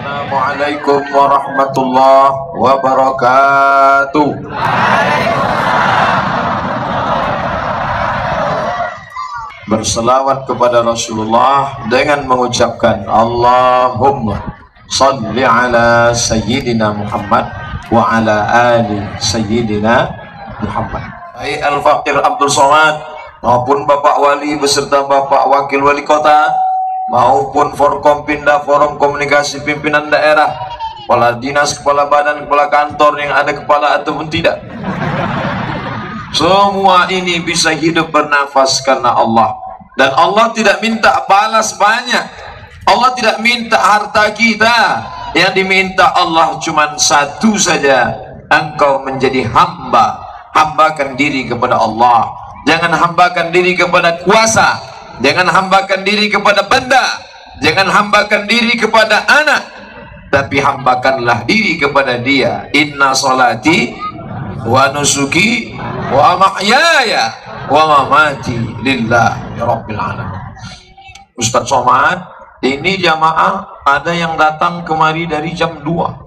Assalamualaikum warahmatullahi wabarakatuh. Berselawat kepada Rasulullah dengan mengucapkan Allahumma salli ala Sayyidina Muhammad wa ala ali Sayyidina Muhammad. Hai Al-Faqir Abdul Somad maupun Bapak Wali beserta Bapak Wakil Wali Kota maupun Forkompinda, Forum Komunikasi Pimpinan Daerah, Kepala Dinas, Kepala Badan, Kepala Kantor yang ada kepala ataupun tidak, semua ini bisa hidup bernafas karena Allah. Dan Allah tidak minta balas banyak, Allah tidak minta harta kita, yang diminta Allah cuma satu saja, engkau menjadi hamba. Hambakan diri kepada Allah, jangan hambakan diri kepada kuasa, jangan hambakan diri kepada benda, jangan hambakan diri kepada anak, tapi hambakanlah diri kepada Dia. Inna salati wa nusuki wa mahyaya wa mamati lillahi rabbil alamin. Ustaz Somad, ini jamaah ada yang datang kemari dari jam 2.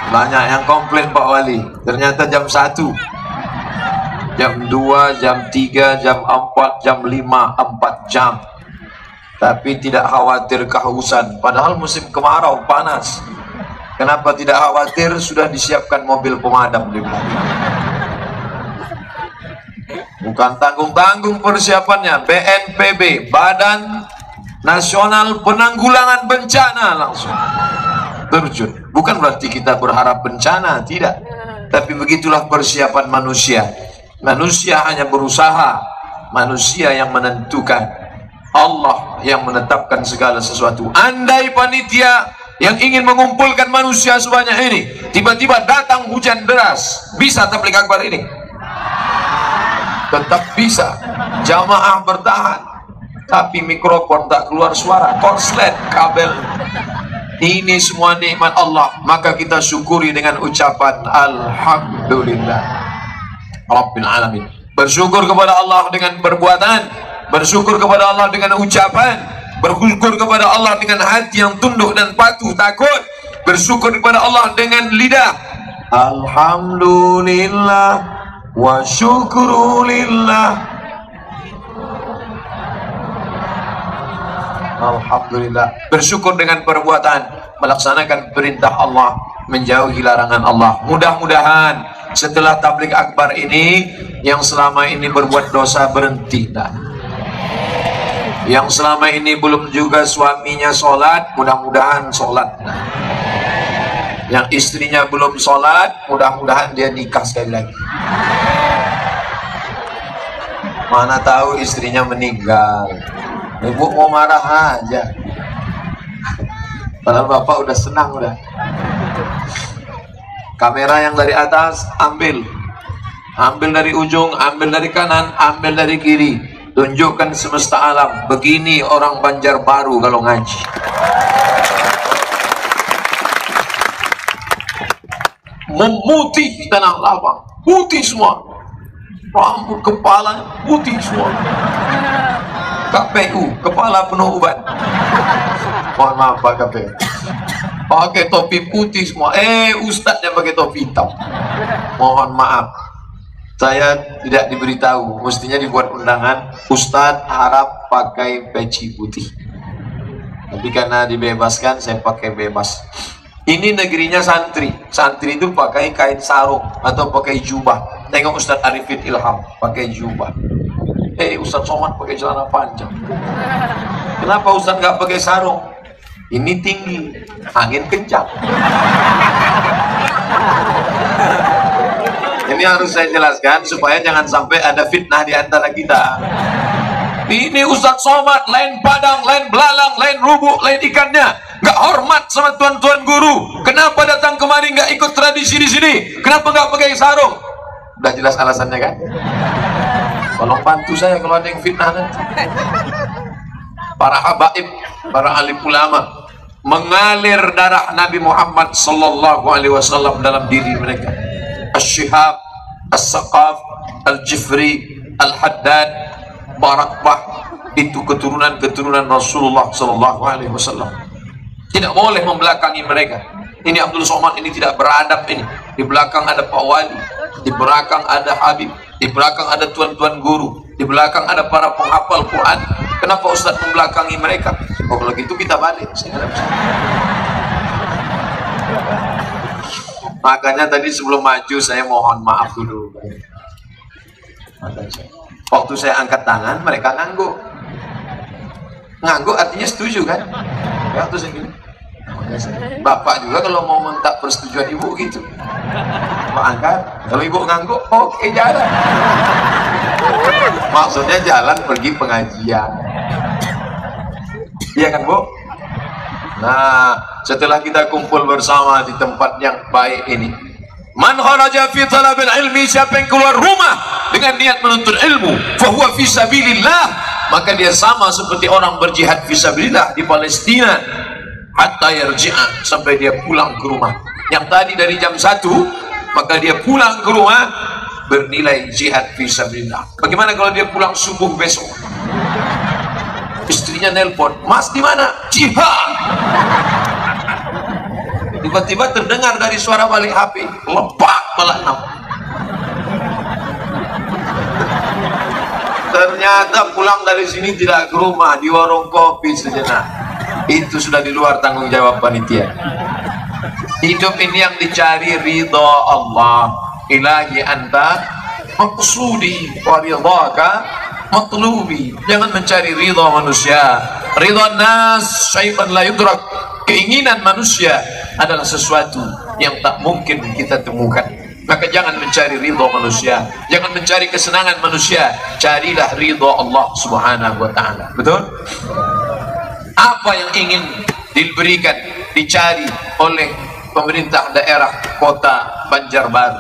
Banyak yang komplain Pak Wali, ternyata jam 1, jam 2, jam 3, jam 4, jam 5, 4 jam. Tapi tidak khawatir kehausan, padahal musim kemarau panas. Kenapa tidak khawatir? Sudah disiapkan mobil pemadam di belakang. Bukan tanggung-tanggung persiapannya. BNPB, Badan Nasional Penanggulangan Bencana, langsung terjun. Bukan berarti kita berharap bencana, tidak. Tapi begitulah persiapan manusia. Manusia hanya berusaha, manusia yang menentukan, Allah yang menetapkan segala sesuatu. Andai panitia yang ingin mengumpulkan manusia sebanyak ini tiba-tiba datang hujan deras, bisa tabligh akbar ini? Tetap bisa. Jamaah bertahan, tapi mikrofon tak keluar suara, korslet, kabel. Ini semua nikmat Allah, maka kita syukuri dengan ucapan Alhamdulillah Rabbil Alamin. Bersyukur kepada Allah dengan perbuatan, bersyukur kepada Allah dengan ucapan, bersyukur kepada Allah dengan hati yang tunduk dan patuh takut, bersyukur kepada Allah dengan lidah. Alhamdulillah wa syukurulillah. Alhamdulillah. Bersyukur dengan perbuatan, melaksanakan perintah Allah, menjauhi larangan Allah. Mudah-mudahan setelah tabligh akbar ini, yang selama ini berbuat dosa berhenti dah. Yang selama ini belum juga suaminya sholat, mudah-mudahan sholat. Yang istrinya belum sholat, mudah-mudahan dia nikah sekali lagi. Mana tahu istrinya meninggal, ibu mau marah aja. Padahal bapak udah senang udah. Kamera yang dari atas ambil, ambil dari ujung, ambil dari kanan, ambil dari kiri. Tunjukkan semesta alam, begini orang Banjarbaru kalau ngaji. Memutih tanah lapang, putih semua. Rambut kepala putih semua. KPU, kepala penuh ubat. Mohon maaf Pak KPU. Pakai topi putih semua. Ustadznya pakai topi hitam. Mohon maaf, saya tidak diberitahu. Mestinya dibuat undangan, Ustadz harap pakai peci putih. Tapi karena dibebaskan, saya pakai bebas. Ini negerinya santri. Santri itu pakai kain sarung atau pakai jubah. Tengok Ustadz Arifin Ilham pakai jubah. Ustadz Somad pakai celana panjang. Kenapa Ustadz nggak pakai sarung? Ini tinggi, angin kencang. Ini harus saya jelaskan supaya jangan sampai ada fitnah di antara kita. Ini Ustadz Somad, lain padang, lain belalang, lain rubuk, lain ikannya. Nggak hormat sama tuan-tuan guru. Kenapa datang kemari nggak ikut tradisi di sini? Kenapa nggak pakai sarung? Udah jelas alasannya kan? Tolong bantu saya kalau ada yang fitnah nanti. Para habaib, para alim ulama, mengalir darah Nabi Muhammad sallallahu alaihi wasallam dalam diri mereka. Asy-Syihab, As-Saqaf, Al-Jifri, Al-Haddad, Barakbah, Itu keturunan-keturunan Rasulullah SAW. Tidak boleh membelakangi mereka. Ini Abdul Somad ini tidak beradab ini. Di belakang ada Pak Wali, di belakang ada Habib, di belakang ada tuan-tuan guru, di belakang ada para penghafal Quran. Kenapa Ustaz membelakangi mereka? Oh, kalau gitu kita balik. Makanya tadi sebelum maju saya mohon maaf dulu. Waktu saya angkat tangan mereka ngangguk. Ngangguk artinya setuju kan? Ya, terus saya gini. Bapak juga kalau mau minta persetujuan ibu gitu. Pak angkat, kalau ibu ngangguk, oke, jalan. Maksudnya jalan pergi pengajian. Iya kan, Bu? Nah, setelah kita kumpul bersama di tempat yang baik ini, man kharaja fi talabil ilmi, siapa yang keluar rumah dengan niat menuntut ilmu, fa huwa fi sabilillah, maka dia sama seperti orang berjihad fi sabilillah di Palestina, hatta yarji'a, sampai dia pulang ke rumah. Yang tadi dari jam 1, maka dia pulang ke rumah bernilai jihad fi sabilillah. Bagaimana kalau dia pulang subuh besok? Istrinya nelpon, Mas di mana? Jihad. Tiba-tiba terdengar dari suara balik HP, lepak malah ternyata pulang dari sini tidak ke rumah, di warung kopi sejenak. Itu sudah di luar tanggung jawab panitia. Hidup ini yang dicari ridha Allah. Ilahi anta maqsudi wa ridhaka matlubi. Jangan mencari ridha manusia. Ridha nas syai'an la yudrak. Keinginan manusia adalah sesuatu yang tak mungkin kita temukan. Maka jangan mencari ridha manusia, jangan mencari kesenangan manusia, carilah ridha Allah Subhanahu wa taala. Betul? Apa yang ingin diberikan, dicari oleh pemerintah daerah kota Banjarbaru,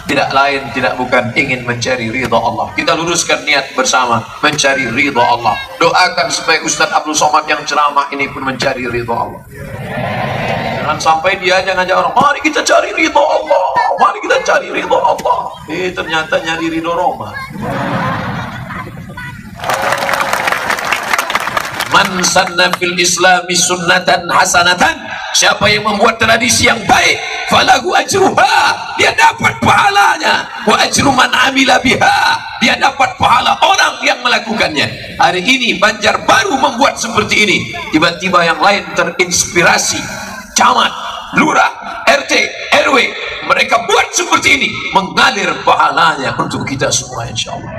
tidak lain tidak bukan ingin mencari ridha Allah. Kita luruskan niat bersama mencari ridha Allah. Doakan supaya Ustaz Abdul Somad yang ceramah ini pun mencari ridha Allah. Jangan sampai dia aja ngajak orang, mari kita cari ridha Allah, mari kita cari ridha Allah. Ternyata nyari ridha Roma. Man sanna fil islami sunnatan hasanatan, siapa yang membuat tradisi yang baik, falahu ajruha, dia dapat pahalanya, wa ajru man amila biha, dia dapat pahala orang yang melakukannya. Hari ini Banjarbaru membuat seperti ini, tiba-tiba yang lain terinspirasi, camat, lurah, RT, RW, mereka buat seperti ini, mengalir pahalanya untuk kita semua insyaallah.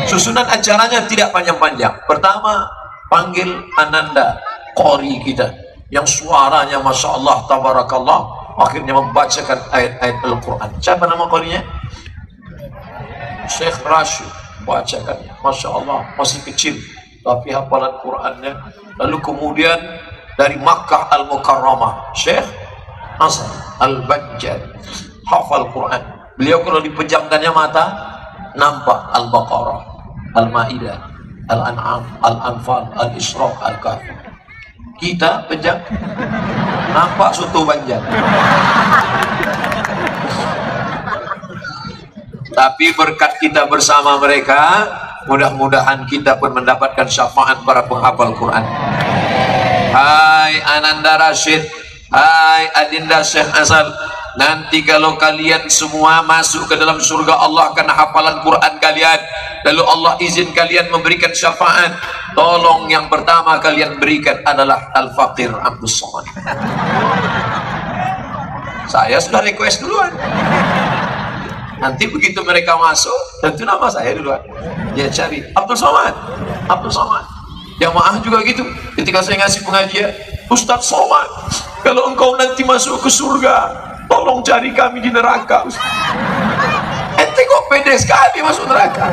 Susunan acaranya tidak panjang-panjang. Pertama, panggil Ananda Qori kita yang suaranya Masya Allah tabarakallah, akhirnya membacakan ayat-ayat Al-Quran. Siapa nama Qorinya? Syekh Rashid. Bacakan, Masya Allah, masih kecil tapi hafalan Qurannya. Lalu kemudian dari Makkah Al-Mukarramah, Syekh Hasan Al-Banjari, hafal Quran. Beliau kalau dipejamkannya mata nampak Al-Baqarah, Al-Ma'idah, Al-An'am, Al-Anfal, Al-Isra, Al-Kahfi. Kita pejam nampak soto Banjar. Tapi berkat kita bersama mereka, mudah-mudahan kita pun mendapatkan syafaat para penghafal Quran. Hai Ananda Rashid, hai Adinda Syekh Asal, nanti kalau kalian semua masuk ke dalam surga Allah karena hafalan Quran kalian, lalu Allah izin kalian memberikan syafaat, tolong yang pertama kalian berikan adalah Al-Faqir Abdul Somad. Saya sudah request duluan. Nanti begitu mereka masuk, tentu nama saya duluan. Dia cari Abdul Somad, Abdul Somad. Jamaah juga gitu. Ketika saya ngasih pengajian, Ustadz Somad, kalau engkau nanti masuk ke surga, tolong cari kami di neraka. Ente kok pede sekali masuk neraka.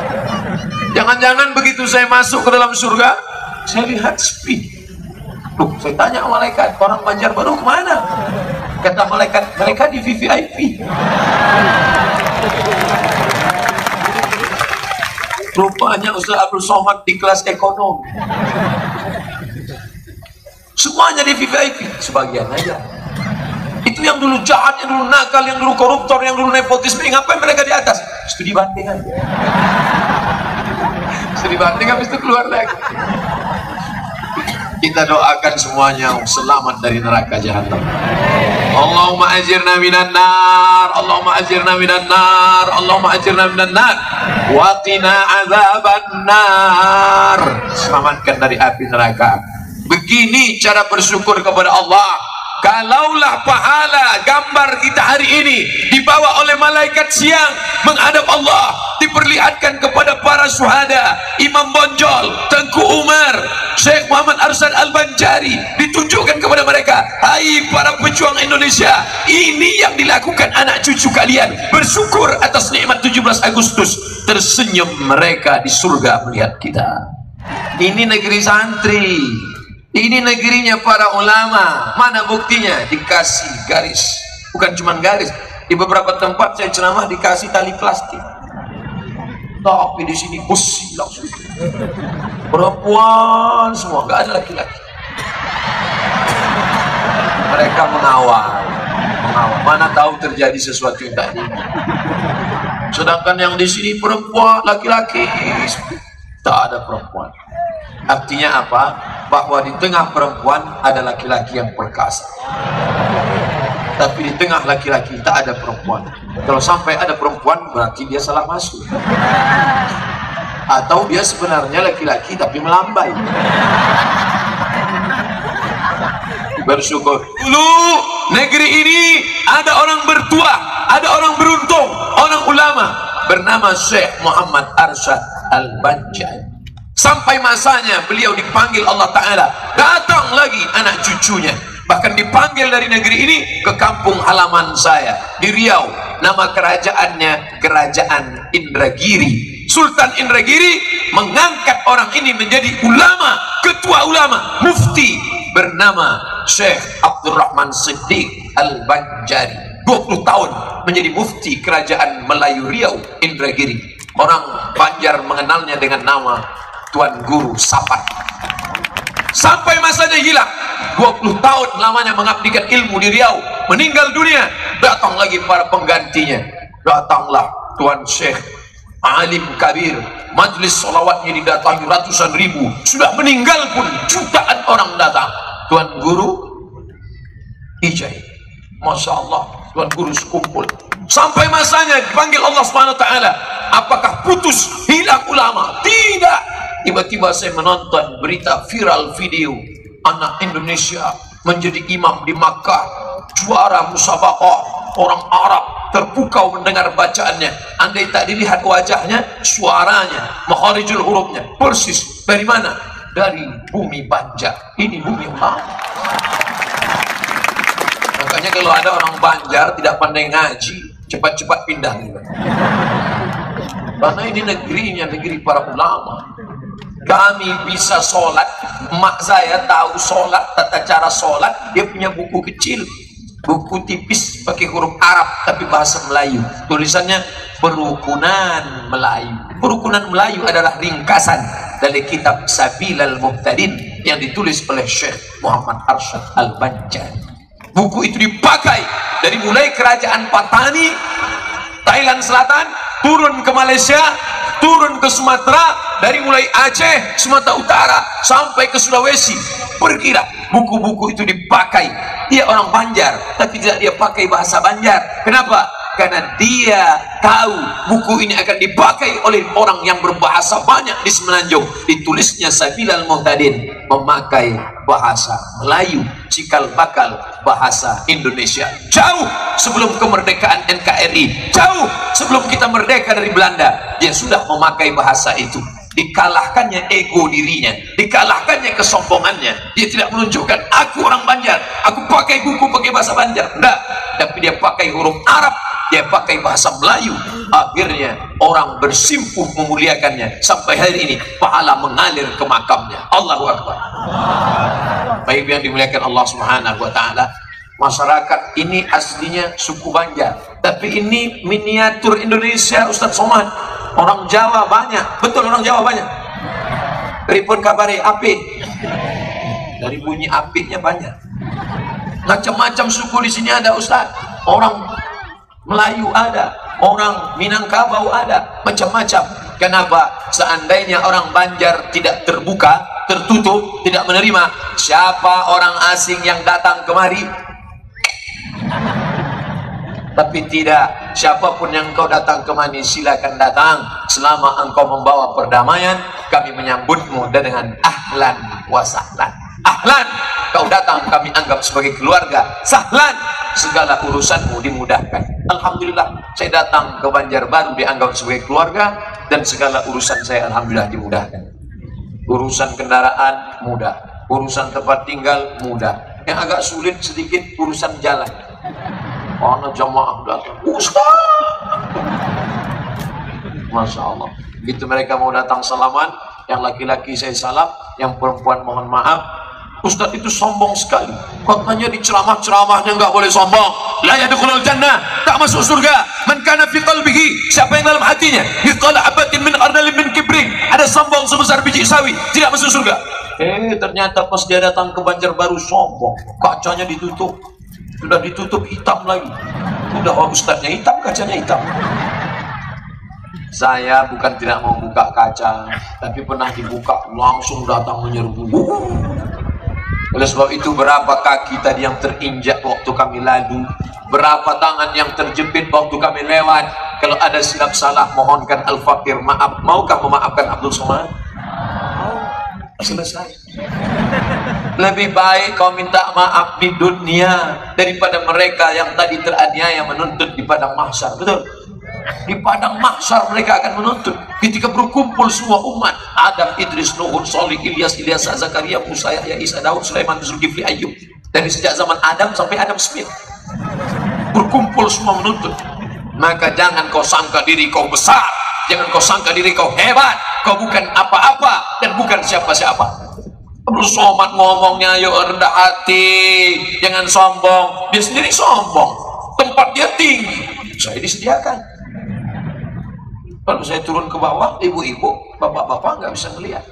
Jangan-jangan begitu saya masuk ke dalam surga, saya lihat sepi. Loh, saya tanya malaikat, orang Banjarbaru kemana? Kata malaikat, mereka di VVIP. Rupanya Ustaz Abdul Somad di kelas ekonomi. Semuanya di VVIP, sebagian aja. Itu yang dulu jahat, yang dulu nakal, yang dulu koruptor, yang dulu nepotisme, ngapain mereka di atas? Studi banding aja. dibanting, habis itu keluar lagi. Kita doakan semuanya selamat dari neraka jahanam. Allahumma ajirna minan nar, Allahumma ajirna minan nar, Allahumma ajirna minan nar, wa qina azaban nar. Selamatkan dari api neraka. Begini cara bersyukur kepada Allah. Kalaulah pahala gambar kita hari ini dibawa oleh malaikat siang menghadap Allah, diperlihatkan kepada para syuhada, Imam Bonjol, Tengku Umar, Syekh Muhammad Arsyad Al-Banjari, ditunjukkan kepada mereka, hai para pejuang Indonesia, ini yang dilakukan anak cucu kalian, bersyukur atas nikmat 17 Agustus. Tersenyum mereka di surga melihat kita. Ini negeri santri, ini negerinya para ulama. Mana buktinya? Dikasih garis, bukan cuma garis, di beberapa tempat saya ceramah dikasih tali plastik, tapi di sini besi langsung, perempuan semua, nggak ada laki-laki. Mereka mengawal, mana tahu terjadi sesuatu yang tak diinginkan. Sedangkan yang di sini perempuan, laki-laki, tak ada perempuan. Artinya apa? Bahwa di tengah perempuan ada laki-laki yang perkasa, tapi di tengah laki-laki tak ada perempuan. Kalau sampai ada perempuan berarti dia salah masuk, atau dia sebenarnya laki-laki tapi melambai. Bersyukur dulu negeri ini ada orang bertuah, ada orang beruntung, orang ulama bernama Syekh Muhammad Arsyad Al-Banjari. Sampai masanya beliau dipanggil Allah Ta'ala, datang lagi anak cucunya, bahkan dipanggil dari negeri ini ke kampung halaman saya di Riau. Nama kerajaannya Kerajaan Indragiri. Sultan Indragiri mengangkat orang ini menjadi ulama, ketua ulama, mufti, bernama Syekh Abdurrahman Siddiq Al-Banjari. 20 tahun menjadi mufti Kerajaan Melayu Riau Indragiri. Orang Banjar mengenalnya dengan nama Tuan Guru Sapat. Sampai masanya hilang, 20 tahun lamanya mengabdikan ilmu di Riau, meninggal dunia. Datang lagi para penggantinya, datanglah Tuan Syekh Alim Kabir, majlis solawatnya didatangi ratusan ribu, sudah meninggal pun jutaan orang datang. Tuan Guru Ijai, Masya Allah, Tuan Guru sekumpul. Sampai masanya dipanggil Allah Subhanahu Wa Taala. Apakah putus, hilang ulama? Tidak. Tiba-tiba saya menonton berita viral video anak Indonesia menjadi imam di Makkah, juara musabaqah. Orang Arab terpukau mendengar bacaannya. Andai tak dilihat wajahnya, suaranya, makharijul hurufnya persis dari mana? Dari bumi Banjar. Ini bumi ulama. Makanya kalau ada orang Banjar tidak pandai ngaji, cepat-cepat pindah. Karena ini negerinya, negeri para ulama. Kami bisa sholat, emak saya tahu sholat, tata cara sholat. Dia punya buku kecil, buku tipis pakai huruf Arab tapi bahasa Melayu. Tulisannya Perukunan Melayu. Perukunan Melayu adalah ringkasan dari kitab Sabilal Muhtadin yang ditulis oleh Syekh Muhammad Arsyad Al-Banjari. Buku itu dipakai dari mulai kerajaan Patani, Thailand Selatan, turun ke Malaysia, turun ke Sumatera, dari mulai Aceh, Sumatera Utara sampai ke Sulawesi. Pergilah buku-buku itu dipakai. Dia orang Banjar tapi tidak dia pakai bahasa Banjar. Kenapa? Karena dia tahu buku ini akan dipakai oleh orang yang berbahasa banyak di Semenanjung. Ditulisnya Sabilal Muhtadin memakai bahasa Melayu, cikal bakal bahasa Indonesia. Jauh sebelum kemerdekaan NKRI, jauh sebelum kita merdeka dari Belanda, dia sudah memakai bahasa itu. Dikalahkannya ego dirinya, dikalahkannya kesombongannya. Dia tidak menunjukkan aku orang Banjar, aku pakai buku pakai bahasa Banjar, enggak, tapi dia pakai huruf Arab, dia pakai bahasa Melayu. Akhirnya orang bersimpuh memuliakannya sampai hari ini pahala mengalir ke makamnya. Allahu Akbar. Baik yang dimuliakan Allah Subhanahu Wa Taala, masyarakat ini aslinya suku Banjar, tapi ini miniatur Indonesia, Ustadz Somad. Orang Jawa banyak, betul orang Jawa banyak. Pripun kabare apik? Dari bunyi apiknya banyak. Macam-macam suku di sini ada, Ustaz. Orang Melayu ada, orang Minangkabau ada, macam-macam. Kenapa? Seandainya orang Banjar tidak terbuka, tertutup, tidak menerima, siapa orang asing yang datang kemari? Tapi tidak, siapapun yang kau datang kemari silakan datang, selama engkau membawa perdamaian, kami menyambutmu dengan ahlan wa sahlan. Ahlan, kau datang kami anggap sebagai keluarga. Sahlan, segala urusanmu dimudahkan. Alhamdulillah, saya datang ke Banjarbaru dianggap sebagai keluarga, dan segala urusan saya alhamdulillah dimudahkan. Urusan kendaraan mudah, urusan tempat tinggal mudah. Yang agak sulit sedikit urusan jalan. Mana jamaah datang, Ustaz, Masya Allah. Begitu mereka mau datang salaman, yang laki-laki saya salam, yang perempuan mohon maaf. Ustaz itu sombong sekali, katanya di ceramah-ceramahnya nggak boleh sombong. La yadkhulul jannah, tak masuk surga man kana fi qalbihi, siapa yang dalam hatinya mithqala habatin min khardalin min kibrin, ada sombong sebesar biji sawi, tidak masuk surga. Ternyata pas dia datang ke Banjarbaru sombong, kacanya ditutup, sudah ditutup hitam lagi. Udah ustaznya hitam, kacanya hitam. Saya bukan tidak mau buka kaca, tapi pernah dibuka langsung datang menyerbu. Oleh sebab itu, berapa kaki tadi yang terinjak waktu kami lalu, berapa tangan yang terjepit waktu kami lewat. Kalau ada silap salah, mohonkan Al-Fakir maaf. Maukah memaafkan Abdul Somad? Selesai. Lebih baik kau minta maaf di dunia daripada mereka yang tadi teraniaya menuntut di padang mahsyar. Betul? Di padang mahsyar mereka akan menuntut ketika berkumpul semua umat, Adam, Idris, Nuh, Salih, Ilyas, Zakaria, Musa, Yahya, Isa, Daud, Sulaiman, Zulkifli, Ayyub. Dari sejak zaman Adam sampai Adam Smith berkumpul semua menuntut. Maka jangan kau sangka diri kau besar, jangan kau sangka diri kau hebat. Kau bukan apa-apa dan bukan siapa-siapa. Abdul Somad ngomongnya yuk rendah hati, jangan sombong. Dia sendiri sombong, tempat dia tinggi, saya disediakan. Kalau saya turun ke bawah, ibu-ibu, bapak-bapak nggak bisa melihat.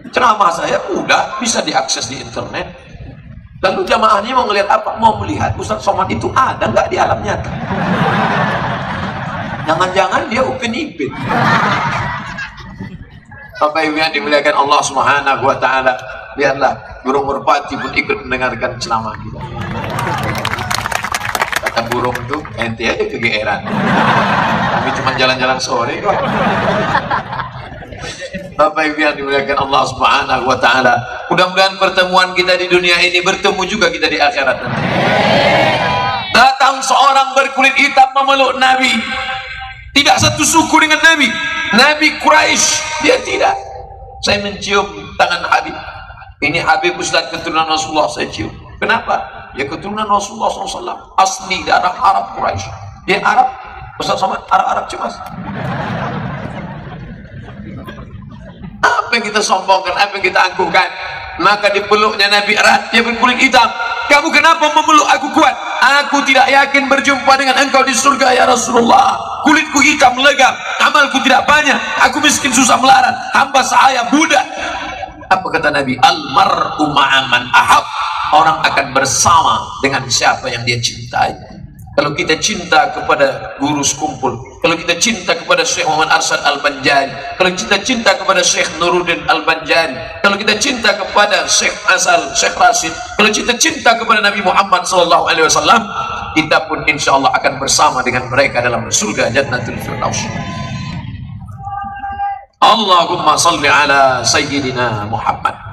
Ceramah saya udah bisa diakses di internet. Lalu jamaahnya mau ngelihat apa? Mau melihat Ustaz Somad itu ada nggak di alam nyata? Jangan-jangan dia upin ipin. Bapak Ibu yang dimuliakan Allah Subhanahu wa Ta'ala, lihatlah burung merpati pun ikut mendengarkan ceramah kita. Kata burung itu, ente aja kegeeran. Kami cuma jalan-jalan sore kok. Bapak Ibu yang dimuliakan Allah Subhanahu wa Ta'ala, mudah-mudahan pertemuan kita di dunia ini bertemu juga kita di akhirat nanti. Datang seorang berkulit hitam memeluk Nabi, tidak satu suku dengan Nabi. Nabi Quraisy, dia tidak. Saya mencium tangan Habib. Ini Habib Ustaz keturunan Rasulullah, saya cium. Kenapa? Ya keturunan Rasulullah SAW, asli darah Arab Quraisy. Dia Arab, Ustaz Somad Arab cemas. Apa yang kita sombongkan, apa yang kita angkuhkan? Maka dipeluknya Nabi erat, dia berkulit hitam. Kamu kenapa memeluk aku kuat? Aku tidak yakin berjumpa dengan engkau di surga ya Rasulullah. Kulitku hitam legam, amalku tidak banyak, aku miskin susah melarat, hamba sahaya budak. Apa kata Nabi? Almar'u ma'aman ahab. Orang akan bersama dengan siapa yang dia cintai. Kalau kita cinta kepada guru sekumpul, kalau kita cinta kepada Syekh Muhammad Arsyad Al-Banjari, kalau kita cinta kepada Syekh Nuruddin Al-Banjari, kalau kita cinta kepada Syekh Asal, Syekh Rasid, kalau kita cinta kepada Nabi Muhammad SAW, kita pun insya Allah akan bersama dengan mereka dalam surga Jannatul Firdaus. Allahumma salli ala Sayyidina Muhammad.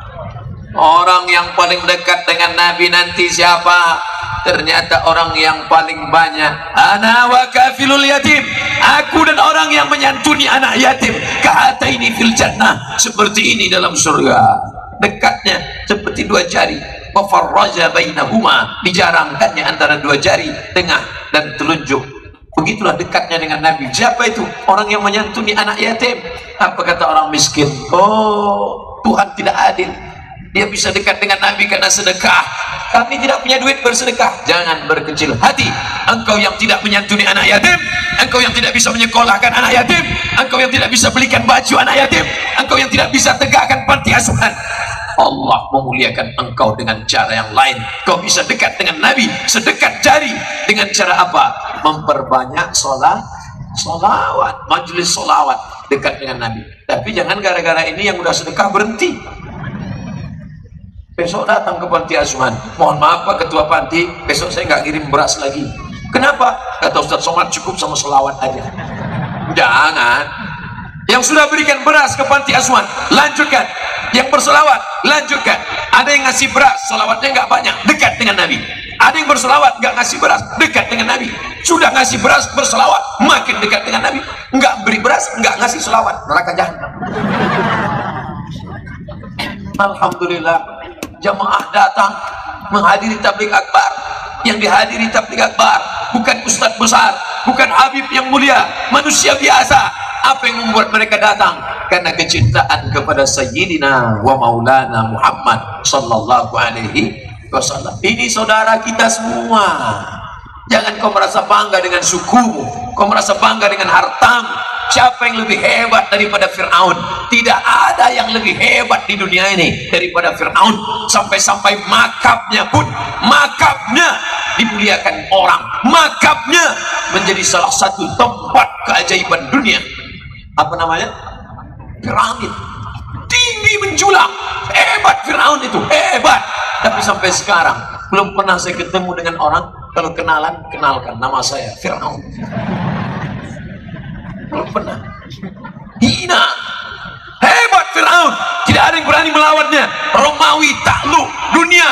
Orang yang paling dekat dengan Nabi nanti siapa? Ternyata orang yang paling banyak. Ana wa kafilul yatim, aku dan orang yang menyantuni anak yatim. Ka'ataini fil jannah, seperti ini dalam surga. Dekatnya seperti dua jari. Wa farraja bainahuma, dijarangkannya antara dua jari tengah dan telunjuk. Begitulah dekatnya dengan Nabi. Siapa itu? Orang yang menyantuni anak yatim. Apa kata orang miskin? Oh, Tuhan tidak adil. Dia bisa dekat dengan Nabi karena sedekah. Kami tidak punya duit bersedekah. Jangan berkecil hati. Engkau yang tidak menyantuni anak yatim, engkau yang tidak bisa menyekolahkan anak yatim, engkau yang tidak bisa belikan baju anak yatim, engkau yang tidak bisa tegakkan panti asuhan, Allah memuliakan engkau dengan cara yang lain. Kau bisa dekat dengan Nabi sedekat jari. Dengan cara apa? Memperbanyak solawat, majelis solawat. dekat dengan Nabi. Tapi jangan gara-gara ini yang udah sedekah berhenti. Besok datang ke panti asuhan, mohon maaf Pak Ketua Panti, besok saya nggak kirim beras lagi. Kenapa? Kata Ustadz Somad, cukup sama selawat aja. Jangan. Yang sudah berikan beras ke panti asuhan, lanjutkan. Yang berselawat, lanjutkan. Ada yang ngasih beras, selawatnya nggak banyak, dekat dengan Nabi. Ada yang berselawat, nggak ngasih beras, dekat dengan Nabi. Sudah ngasih beras, berselawat, makin dekat dengan Nabi. Nggak beri beras, nggak ngasih selawat, neraka jahanam. Alhamdulillah, jamaah datang menghadiri tabligh akbar. Yang dihadiri tabligh akbar bukan ustadz besar, bukan habib yang mulia, manusia biasa. Apa yang membuat mereka datang? Karena kecintaan kepada Sayyidina wa Maulana Muhammad sallallahu alaihi wasallam. Ini saudara kita semua. Jangan kau merasa bangga dengan sukumu, kau merasa bangga dengan hartamu. Siapa yang lebih hebat daripada Fir'aun? Tidak ada yang lebih hebat di dunia ini daripada Fir'aun. Sampai-sampai makabnya pun, makabnya dimuliakan orang. Makabnya menjadi salah satu tempat keajaiban dunia. Apa namanya? Piramid. Tinggi menjulang. Hebat Fir'aun itu, hebat. Tapi sampai sekarang belum pernah saya ketemu dengan orang, kalau kenalan, kenalkan nama saya Fir'aun. Belum pernah. Hina. Hebat Fir'aun, tidak ada yang berani melawannya. Romawi takluk dunia.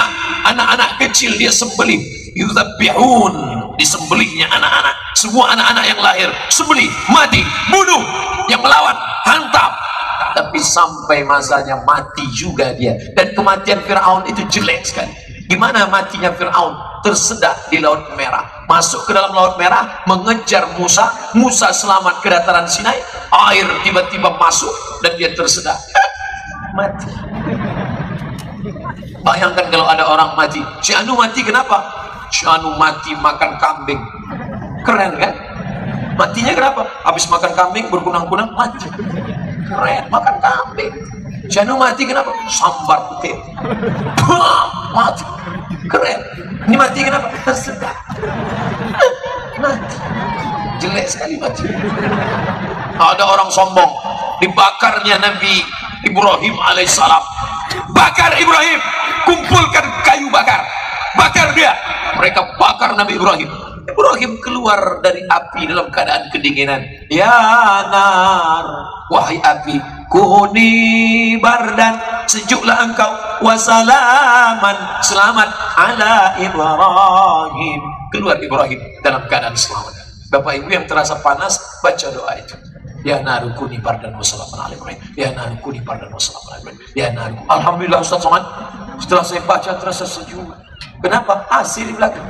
Anak-anak kecil dia sembelih. Yudzabihun, disembelihnya anak-anak. Semua anak-anak yang lahir sembelih, mati, bunuh. Yang melawan, hantam. Tapi sampai masanya mati juga dia. Dan kematian Fir'aun itu jelek sekali. Gimana matinya Fir'aun? Tersedak di Laut Merah, masuk ke dalam Laut Merah, mengejar Musa. Musa selamat ke dataran Sinai, air tiba-tiba masuk dan dia tersedak, mati. Bayangkan kalau ada orang mati. Si Anu mati kenapa? Si Anu mati makan kambing. Keren kan? Matinya kenapa? Habis makan kambing berkunang-kunang mati. Keren, makan kambing. Si Anu mati kenapa? Sambar putih. Mati. Keren. Ini mati kenapa? Tersedak. Mati. Jelek sekali mati. Ada orang sombong, dibakarnya Nabi Ibrahim alaihissalam. Bakar Ibrahim, kumpulkan kayu bakar, bakar dia. Mereka bakar Nabi Ibrahim. Ibrahim keluar dari api dalam keadaan kedinginan. Ya nar, wahai api, kuni bardan, sejuklah engkau, wasalaman, selamat ala Ibrahim. Keluar Ibrahim dalam keadaan selamat. Bapak Ibu yang terasa panas, baca doa itu. Ya naru kuni bardan wassalamun ala Ibrahim. Ya naru kuni bardan wassalamun ala Ibrahim. Ya naru. Alhamdulillah Ustaz Somad, setelah saya baca terasa sejuk. Kenapa? AC di belakang.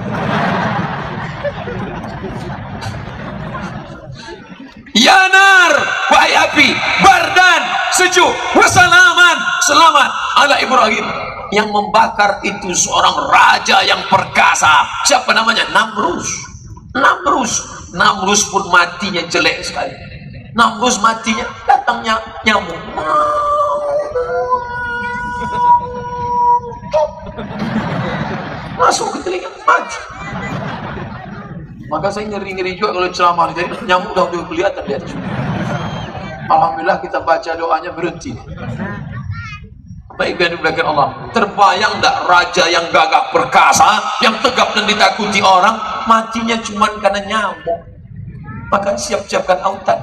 Ya nar, wahai api, bardan, sejuk, wassalaman, selamat ala Ibrahim. Yang membakar itu seorang raja yang perkasa. Siapa namanya? Namrus. Namrus. Namrus pun matinya jelek sekali. Namrus matinya datangnya nyamuk. Masuk ke telinga, mati. Maka saya ngeri-ngeri juga kalau ceramah, jadi nyamuk udah kelihatan di atas. Alhamdulillah kita baca doanya berhenti. Baik yang dimuliakan Allah, terbayang tidak raja yang gagah perkasa, yang tegap dan ditakuti orang, matinya cuma karena nyamuk. Maka siap-siapkan autan.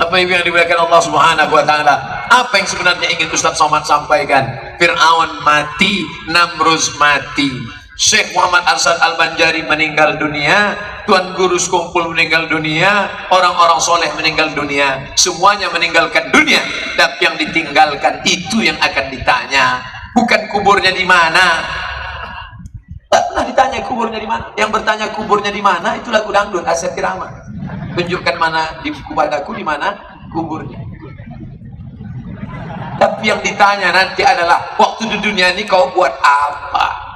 Apa yang dimuliakan Allah Subhanahu wa Ta'ala? Apa yang sebenarnya ingin Ustaz Somad sampaikan? Fir'aun mati, Namrus mati. Syekh Muhammad Arsyad Al-Banjari meninggal dunia, Tuan Guru Sekumpul meninggal dunia, orang-orang soleh meninggal dunia, semuanya meninggalkan dunia. Tapi yang ditinggalkan itu yang akan ditanya, bukan kuburnya di mana. Tak pernah ditanya kuburnya di mana. Yang bertanya kuburnya di mana itu lagu dangdut Asep Irama. Tunjukkan mana di padaku di mana kuburnya. Tapi yang ditanya nanti adalah, waktu di dunia ini kau buat apa?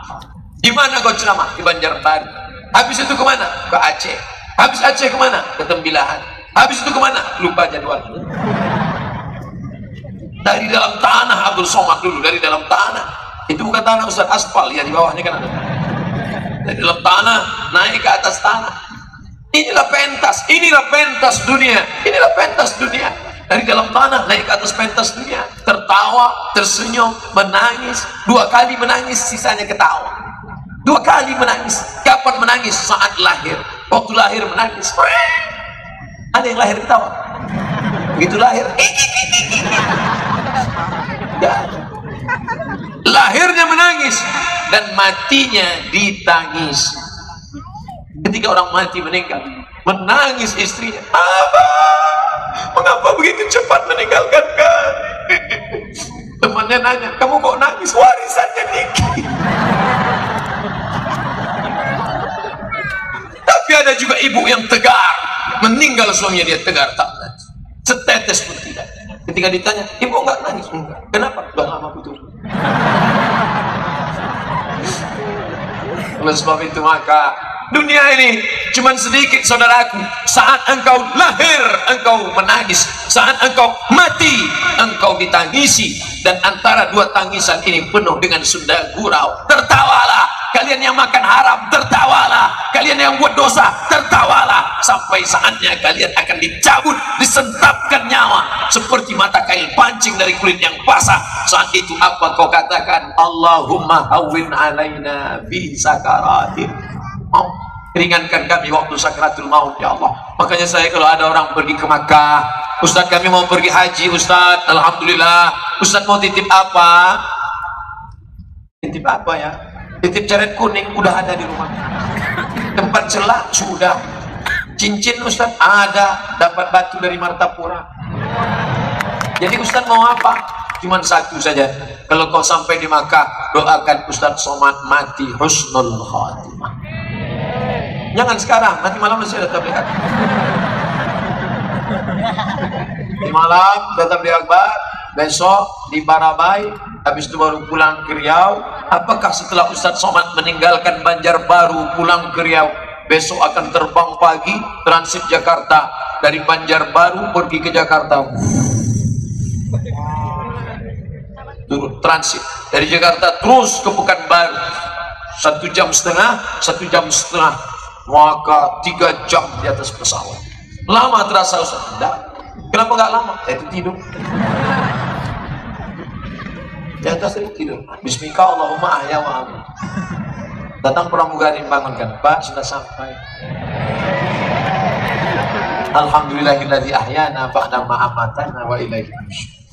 Di mana kau ceramah? Di Banjarbaru. Habis itu kemana? Ke Aceh. Habis Aceh kemana? Ke Tembilahan. Habis itu kemana? Lupa jadwal. Dari dalam tanah Abdul Somad dulu, dari dalam tanah. Itu bukan tanah Ustaz, aspal ya, di bawahnya kan ada. Dari dalam tanah naik ke atas tanah. Inilah pentas dunia, inilah pentas dunia. Dari dalam tanah naik ke atas pentas dunia, tertawa, tersenyum, menangis, 2 kali menangis, sisanya ketawa. 2 kali menangis. Kapan menangis? Saat lahir. Waktu lahir menangis. Ada yang lahir ketawa. Begitu lahir, lahirnya menangis dan matinya ditangis. Ketika orang mati meninggal, menangis istrinya, "Abah, mengapa begitu cepat meninggalkan kami?" Temannya nanya, "Kamu kok nangis? Warisannya dikit." Tapi ada juga ibu yang tegar, meninggal suaminya dia tegar, tak nangis, setetes pun tidak. Ketika ditanya, "Ibu enggak nangis?" "Enggak." "Kenapa?" "Udah lama betul." Oleh sebab itu maka dunia ini cuman sedikit, saudaraku. Saat engkau lahir, engkau menangis. Saat engkau mati, engkau ditangisi. Dan antara 2 tangisan ini penuh dengan sunda gurau. Tertawalah kalian yang makan haram, tertawalah kalian yang buat dosa, tertawalah. Sampai saatnya kalian akan dicabut, disentapkan nyawa seperti mata kail pancing dari kulit yang basah. Saat itu apa kau katakan? "Allahumma hawwin alaina fi sakaratil maut." Ringankan kami waktu sakaratul maut, ya Allah. Makanya saya kalau ada orang pergi ke Makkah, "Ustaz, kami mau pergi haji, Ustaz." "Alhamdulillah." "Ustaz, mau titip apa?" "Titip apa ya?" "Titip ceret kuning." "Udah ada di rumah." "Tempat celak?" "Sudah." "Cincin Ustaz?" "Ada, dapat batu dari Martapura." "Jadi Ustaz mau apa?" "Cuman satu saja, kalau kau sampai di Makkah, doakan Ustaz Somad mati husnul khatimah." Jangan sekarang, nanti malam masih ada tabligh akbar. Di malam ada tabligh akbar, besok di Barabai, habis itu baru pulang ke Riau. Apakah setelah Ustaz Somad meninggalkan Banjarbaru pulang ke Riau, besok akan terbang pagi transit Jakarta, dari Banjarbaru pergi ke Jakarta, turun transit dari Jakarta terus ke Pekanbaru, 1,5 jam, maka 3 jam di atas pesawat. Lama terasa Ustaz? Tidak. Kenapa nggak lama? Itu tidur di atas, itu tidur. Bismika Allahumma ahya wa amin. Datang pramugari bangunkan, "Pak, sudah sampai." Alhamdulillahilladzi ahyana ba'da ma amatana wa ilaihi nusyur.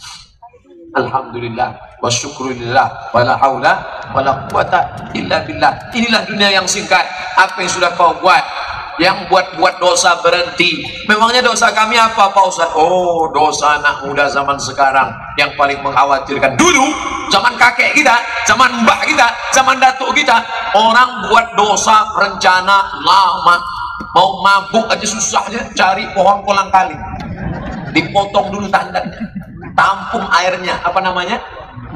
Alhamdulillah wa syukurillah wa la haula wa la quwata illa billah. Inilah dunia yang singkat. Apa yang sudah kau buat? Yang buat dosa berhenti. Memangnya dosa kami apa, Pak Ustaz? Oh, dosa anak muda zaman sekarang yang paling mengkhawatirkan. Dulu zaman kakek kita, zaman mbak kita, zaman datuk kita, orang buat dosa rencana lama. Mau mabuk aja susahnya, cari pohon kolang kaling, dipotong dulu tandanya, tampung airnya, apa namanya,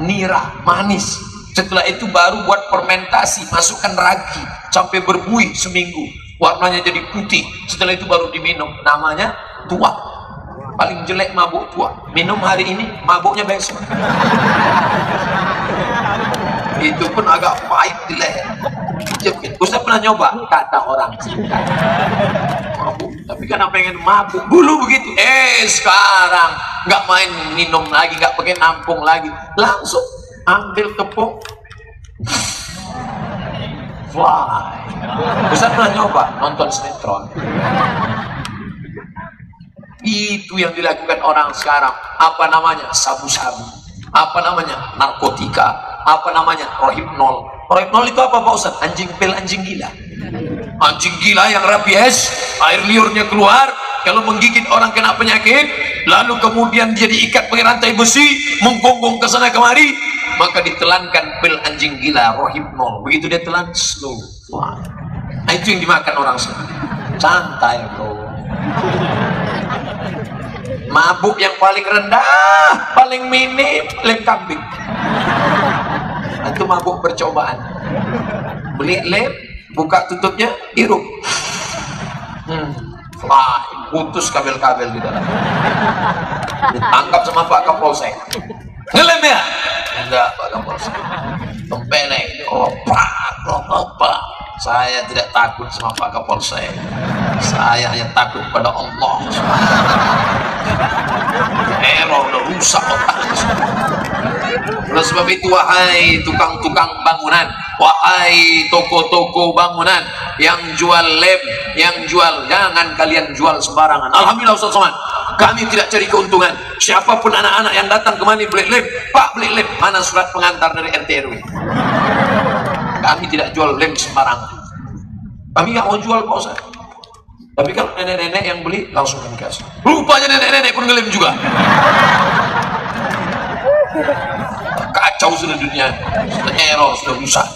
nira, manis. Setelah itu baru buat fermentasi, masukkan ragi sampai berbuih seminggu, warnanya jadi putih. Setelah itu baru diminum, namanya tua. Paling jelek mabuk tua, minum hari ini, mabuknya besok. Itu pun agak pahit di leher. Ustaz pernah nyoba, kata orang singkat, mabuk, tapi karena pengen mabuk dulu begitu. Sekarang nggak main minum lagi, nggak pakai nampung lagi, langsung ambil tepung fly. Ustaz pernah nyoba nonton sinetron. Itu yang dilakukan orang sekarang. Apa namanya? Sabu-sabu. Apa namanya? Narkotika. Apa namanya? Rohypnol. Rohypnol itu apa, Pak Ustaz? Anjing pil, anjing gila. Anjing gila yang rabies, air liurnya keluar, kalau menggigit orang kena penyakit, lalu kemudian dia diikat pakai rantai besi, menggonggong ke sana kemari, maka ditelankan pil anjing gila, Rohypnol. Begitu dia telan, slow. Wah. Nah, itu yang dimakan orang sekarang. Santai, bro. Mabuk yang paling rendah, paling minim, lem kambing. Itu mabuk percobaan. Beli lem, buka tutupnya, hirup. Putus kabel-kabel di dalam. Ditangkap sama Pak Kapolsek. Ngelem ya? Enggak, Pak Kapolsek. Tempeleng, opak. saya tidak takut sama Pak Kapolsek, saya hanya takut pada Allah. Error udah rusak otaknya. Oleh sebab itu, wahai tukang-tukang bangunan, wahai toko-toko bangunan yang jual lem, yang jual, jangan kalian jual sembarangan. Alhamdulillah Ustaz Somad, kami tidak cari keuntungan. Siapapun anak-anak yang datang kemari beli lem, Pak beli lem, mana surat pengantar dari RT RW? Kami tidak jual lem sembarangan. Kami nggak mau jual Pak Ustaz. Tapi kalau nenek-nenek yang beli langsung kami kasih. Rupanya nenek-nenek pun ngelem juga. Kacau sudah dunia, sudah error, sudah rusak.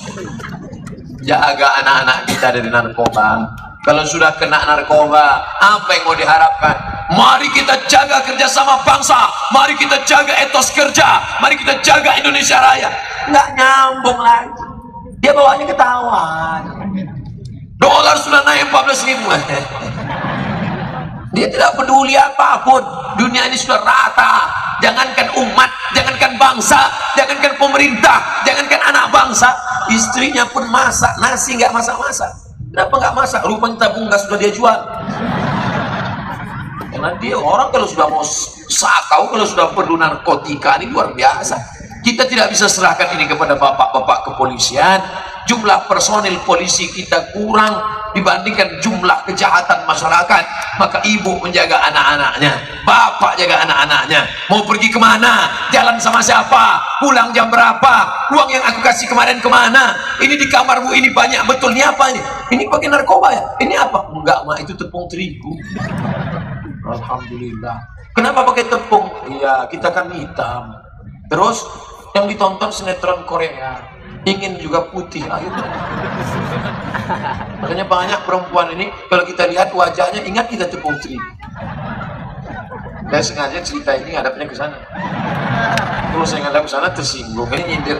Jaga anak-anak kita dari narkoba. Kalau sudah kena narkoba, apa yang mau diharapkan? Mari kita jaga kerjasama bangsa, mari kita jaga etos kerja, mari kita jaga Indonesia Raya. Nggak nyambung lagi. Dia bawanya ketahuan. Dolar sudah naik 14.000. Dia tidak peduli apapun. Dunia ini sudah rata. Jangankan umat, jangankan bangsa, jangankan pemerintah, jangankan anak bangsa, istrinya pun masak nasi nggak masak-masak. Kenapa nggak masak? Rupanya tabung gas sudah dia jual. Karena dia orang kalau sudah mau sakau, kalau sudah perlu narkotika, ini luar biasa. Kita tidak bisa serahkan ini kepada bapak-bapak kepolisian. Jumlah personil polisi kita kurang dibandingkan jumlah kejahatan masyarakat. Maka ibu menjaga anak-anaknya, bapak jaga anak-anaknya. Mau pergi kemana, jalan sama siapa, pulang jam berapa, uang yang aku kasih kemarin kemana, ini di kamarmu ini banyak betul, ini apa ini? Ini pakai narkoba ya? Ini apa? Enggak mak, itu tepung terigu. Alhamdulillah. Kenapa pakai tepung? Iya, kita kan hitam. Terus yang ditonton sinetron Korea, ingin juga putih. Makanya banyak perempuan ini kalau kita lihat wajahnya ingat kita tepung terigu. Saya sengaja cerita ini hadapnya ke sana. Terus saya ngadap ke sana tersinggung, ini nyindir.